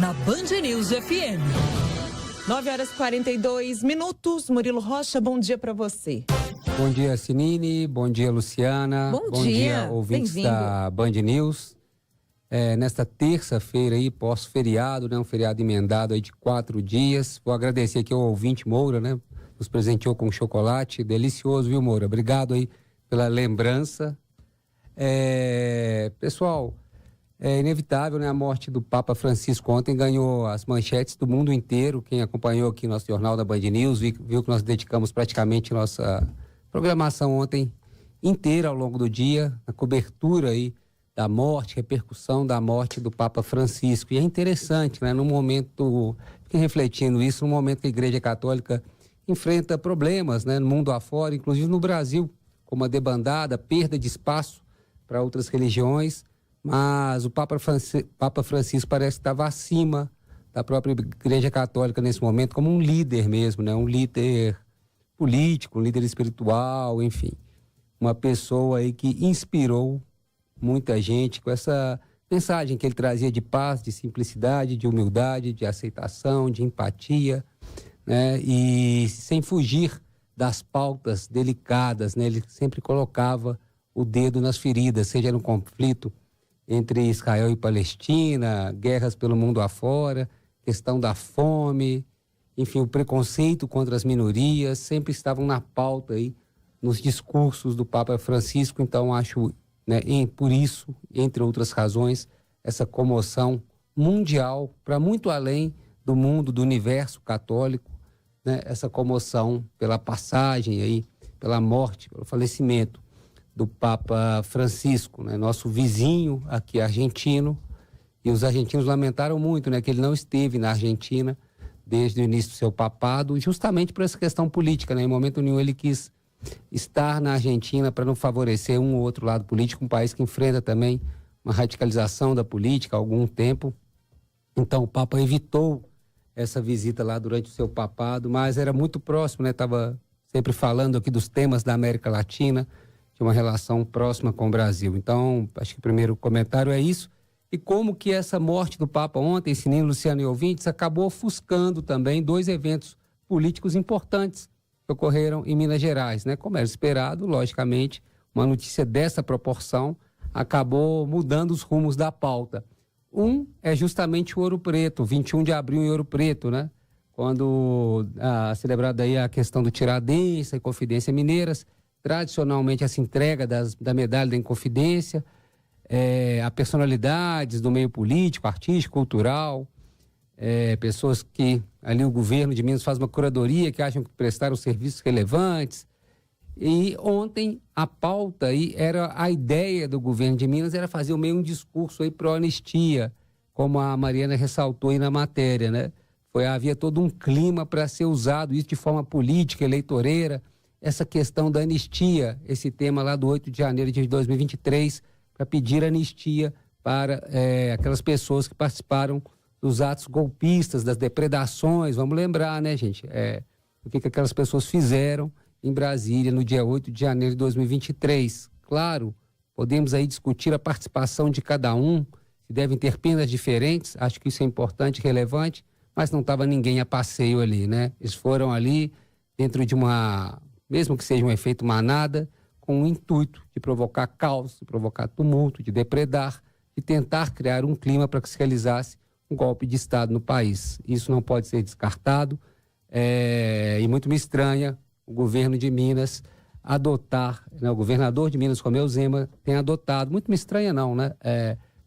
na Band News FM. 9h42. Murilo Rocha, bom dia para você. Bom dia, Sinine. Bom dia, Luciana. Bom dia, ouvintes da Band News. Nesta terça-feira aí, pós-feriado, né? Um feriado emendado aí de 4 dias. Vou agradecer aqui ao ouvinte Moura, né? Nos presenteou com chocolate. Delicioso, viu, Moura? Obrigado aí pela lembrança. Pessoal, é inevitável, né? A morte do Papa Francisco ontem ganhou as manchetes do mundo inteiro. Quem acompanhou aqui nosso jornal da Band News viu que nós dedicamos praticamente nossa programação ontem inteira ao longo do dia, na cobertura aí da morte, repercussão da morte do Papa Francisco. E é interessante, né? No momento, fiquei refletindo isso, no momento que a Igreja Católica enfrenta problemas, né? No mundo afora, inclusive no Brasil, como a debandada, perda de espaço para outras religiões, mas o Papa Francisco parece que estava acima da própria Igreja Católica nesse momento, como um líder mesmo, né? Um líder político, um líder espiritual, enfim. Uma pessoa aí que inspirou muita gente com essa mensagem que ele trazia de paz, de simplicidade, de humildade, de aceitação, de empatia, né? E sem fugir das pautas delicadas, né? Ele sempre colocava o dedo nas feridas, seja no conflito entre Israel e Palestina, guerras pelo mundo afora, questão da fome, enfim, o preconceito contra as minorias, sempre estavam na pauta aí, nos discursos do Papa Francisco. Então, acho, né, por isso, entre outras razões, essa comoção mundial, para muito além do mundo, do universo católico, né, essa comoção pela passagem aí, pela morte, pelo falecimento do Papa Francisco, né, nosso vizinho aqui argentino, e os argentinos lamentaram muito, né, que ele não esteve na Argentina desde o início do seu papado, justamente por essa questão política, né, em momento nenhum ele quis estar na Argentina para não favorecer um ou outro lado político, um país que enfrenta também uma radicalização da política há algum tempo. Então o Papa evitou essa visita lá durante o seu papado, mas era muito próximo, né, estava sempre falando aqui dos temas da América Latina, de uma relação próxima com o Brasil. Então, acho que o primeiro comentário é isso. E como que essa morte do Papa ontem, Sininho, Luciano e ouvintes, acabou ofuscando também 2 eventos políticos importantes que ocorreram em Minas Gerais, né? Como era esperado, logicamente, uma notícia dessa proporção acabou mudando os rumos da pauta. Um é justamente o Ouro Preto, 21 de abril em Ouro Preto, né? Quando celebrada aí a questão do Tiradentes e Inconfidência Mineiras, tradicionalmente essa entrega da medalha da Inconfidência, a personalidades do meio político, artístico, cultural, pessoas que ali o governo de Minas faz uma curadoria, que acham que prestaram serviços relevantes. E ontem a pauta aí era, a ideia do governo de Minas era fazer meio um discurso aí pró-anistia, como a Mariana ressaltou aí na matéria, né? Havia todo um clima para ser usado isso de forma política, eleitoreira, essa questão da anistia, esse tema lá do 8 de janeiro de 2023, para pedir anistia para aquelas pessoas que participaram dos atos golpistas, das depredações. Vamos lembrar, né, gente, o que aquelas pessoas fizeram em Brasília no dia 8 de janeiro de 2023. Claro, podemos aí discutir a participação de cada um, se devem ter penas diferentes, acho que isso é importante e relevante, mas não estava ninguém a passeio ali, né? Eles foram ali dentro de mesmo que seja um efeito manada, com o intuito de provocar caos, de provocar tumulto, de depredar, de tentar criar um clima para que se realizasse um golpe de Estado no país. Isso não pode ser descartado, e muito me estranha o governo de Minas adotar, né, o governador de Minas, Romeu Zema, tem adotado, muito me estranha não, né,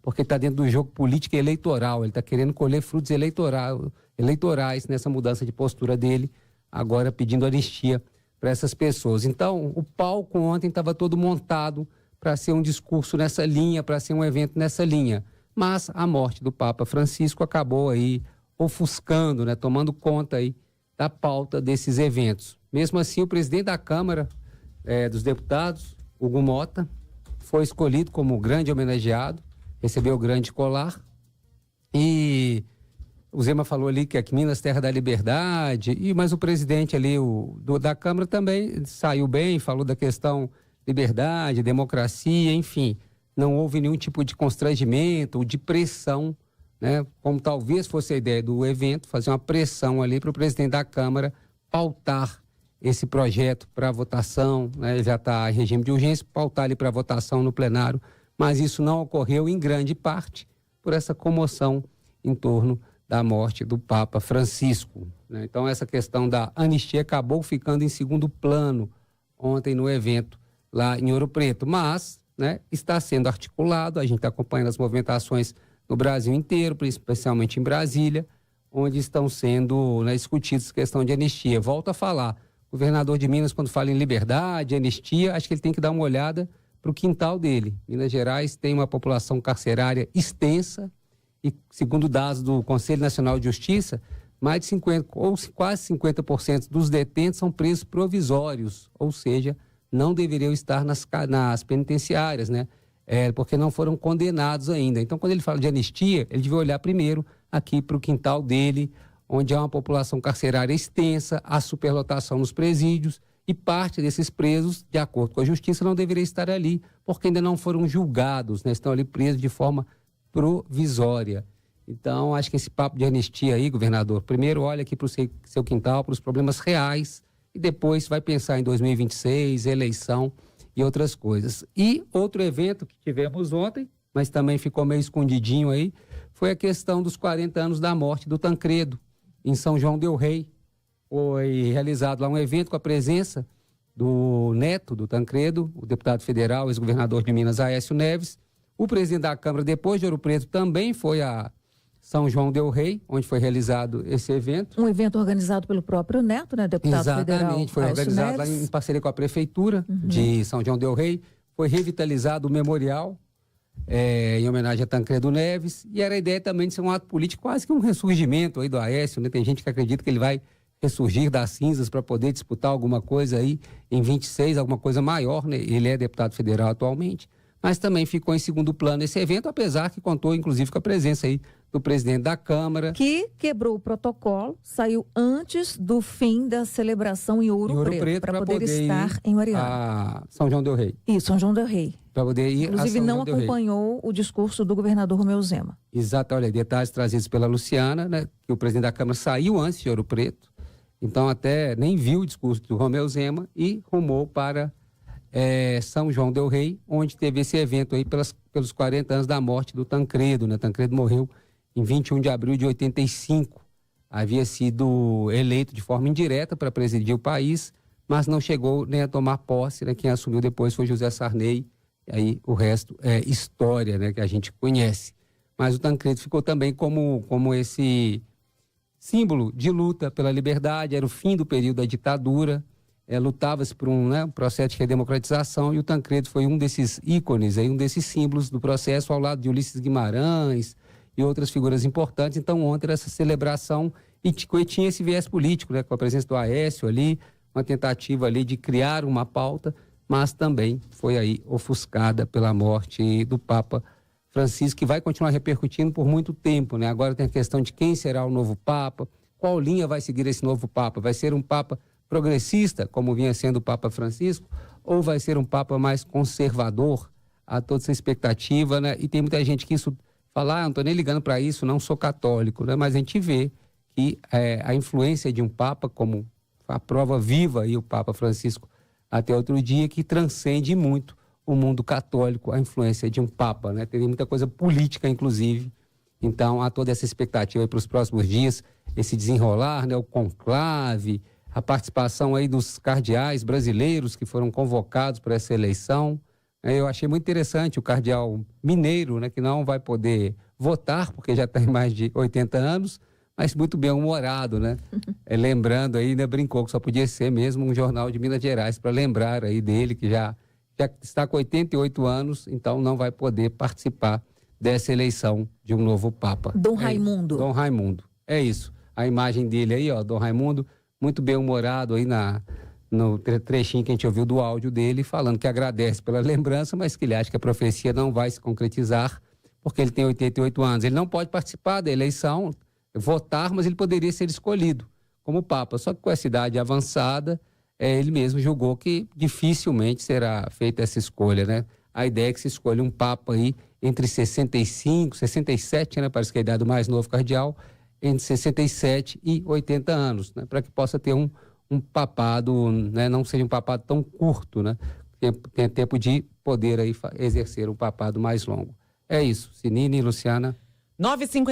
porque está dentro do jogo político e eleitoral, ele está querendo colher frutos eleitorais nessa mudança de postura dele, agora pedindo anistia para essas pessoas. Então, o palco ontem estava todo montado para ser um discurso nessa linha, para ser um evento nessa linha. Mas a morte do Papa Francisco acabou aí ofuscando, né, tomando conta aí da pauta desses eventos. Mesmo assim, o presidente da Câmara dos Deputados, Hugo Mota, foi escolhido como grande homenageado, recebeu o grande colar. E o Zema falou ali que aqui Minas, terra da liberdade, mas o presidente ali da Câmara também saiu bem, falou da questão liberdade, democracia, enfim. Não houve nenhum tipo de constrangimento ou de pressão né, como talvez fosse a ideia do evento, fazer uma pressão ali para o presidente da Câmara pautar esse projeto para votação, né, ele já está em regime de urgência, pautar ali para votação no plenário, mas isso não ocorreu em grande parte por essa comoção em torno da morte do Papa Francisco, né? Então essa questão da anistia acabou ficando em segundo plano ontem no evento lá em Ouro Preto, mas, né, está sendo articulado, a gente está acompanhando as movimentações no Brasil inteiro, especialmente em Brasília, onde estão sendo, né, discutidas a questão de anistia. Volto a falar, o governador de Minas, quando fala em liberdade, anistia, acho que ele tem que dar uma olhada para o quintal dele. Minas Gerais tem uma população carcerária extensa e, segundo dados do Conselho Nacional de Justiça, mais de 50% ou quase 50% dos detentos são presos provisórios, ou seja, não deveriam estar nas penitenciárias, né? Porque não foram condenados ainda. Então, quando ele fala de anistia, ele devia olhar primeiro aqui para o quintal dele, onde há uma população carcerária extensa, a superlotação nos presídios, e parte desses presos, de acordo com a justiça, não deveria estar ali, porque ainda não foram julgados, né? Estão ali presos de forma provisória. Então, acho que esse papo de anistia aí, governador, primeiro olha aqui para o seu quintal, para os problemas reais, e depois vai pensar em 2026, eleição e outras coisas. E outro evento que tivemos ontem, mas também ficou meio escondidinho aí, foi a questão dos 40 anos da morte do Tancredo, em São João del Rei. Foi realizado lá um evento com a presença do neto do Tancredo, o deputado federal, ex-governador de Minas, Aécio Neves. O presidente da Câmara, depois de Ouro Preto, também foi a São João del Rei, onde foi realizado esse evento. Um evento organizado pelo próprio neto, né, deputado federal. Exatamente, foi organizado lá em parceria com a Prefeitura de São João del Rei. Foi revitalizado o memorial em homenagem a Tancredo Neves. E era a ideia também de ser um ato político, quase que um ressurgimento aí do Aécio, né? Tem gente que acredita que ele vai ressurgir das cinzas para poder disputar alguma coisa aí em 26, alguma coisa maior, né? Ele é deputado federal atualmente. Mas também ficou em segundo plano esse evento, apesar que contou, inclusive, com a presença aí do presidente da Câmara. Que quebrou o protocolo, saiu antes do fim da celebração em Ouro Preto para poder estar em Mariana. A São João del Rei. Isso, São João del Rei. Para poder ir inclusive, não acompanhou o discurso do governador Romeu Zema. Exato, olha, detalhes trazidos pela Luciana, né? Que o presidente da Câmara saiu antes de Ouro Preto, então até nem viu o discurso do Romeu Zema e rumou para São João del Rei, onde teve esse evento aí pelos 40 anos da morte do Tancredo, né? Tancredo morreu em 21 de abril de 85. Havia sido eleito de forma indireta para presidir o país, mas não chegou nem a tomar posse, né? Quem assumiu depois foi José Sarney, e aí o resto é história, né? Que a gente conhece. Mas o Tancredo ficou também como esse símbolo de luta pela liberdade, era o fim do período da ditadura, lutava-se por um processo de redemocratização, e o Tancredo foi um desses ícones, aí, um desses símbolos do processo, ao lado de Ulisses Guimarães e outras figuras importantes. Então, ontem, essa celebração, e tinha esse viés político, né, com a presença do Aécio ali, uma tentativa ali de criar uma pauta, mas também foi aí ofuscada pela morte do Papa Francisco, que vai continuar repercutindo por muito tempo, né? Agora tem a questão de quem será o novo Papa, qual linha vai seguir esse novo Papa? Vai ser um Papa progressista, como vinha sendo o Papa Francisco, ou vai ser um Papa mais conservador? Há toda essa expectativa, né? E tem muita gente que fala, não estou nem ligando para isso, não sou católico, né? Mas a gente vê que a influência de um Papa, como a prova viva aí o Papa Francisco até outro dia, que transcende muito o mundo católico, a influência de um Papa, né? Tem muita coisa política, inclusive. Então, há toda essa expectativa para os próximos dias, esse desenrolar, né? O conclave, a participação aí dos cardeais brasileiros que foram convocados para essa eleição. Eu achei muito interessante o cardeal mineiro, né? Que não vai poder votar, porque já está em mais de 80 anos, mas muito bem-humorado, né? Lembrando aí, né? Brincou que só podia ser mesmo um jornal de Minas Gerais, para lembrar aí dele, que já está com 88 anos, então não vai poder participar dessa eleição de um novo Papa. Dom Raimundo. Dom Raimundo, é isso. A imagem dele aí, ó, Dom Raimundo, muito bem-humorado aí no trechinho que a gente ouviu do áudio dele, falando que agradece pela lembrança, mas que ele acha que a profecia não vai se concretizar, porque ele tem 88 anos. Ele não pode participar da eleição, votar, mas ele poderia ser escolhido como Papa. Só que com essa idade avançada, ele mesmo julgou que dificilmente será feita essa escolha, né? A ideia é que se escolha um Papa aí entre 65, 67, né, parece que é a idade do mais novo cardeal, entre 67 e 80 anos, né, para que possa ter um papado, né, não seja um papado tão curto, né, tenha tempo de poder aí exercer um papado mais longo. É isso, Sinine e Luciana. 9h50.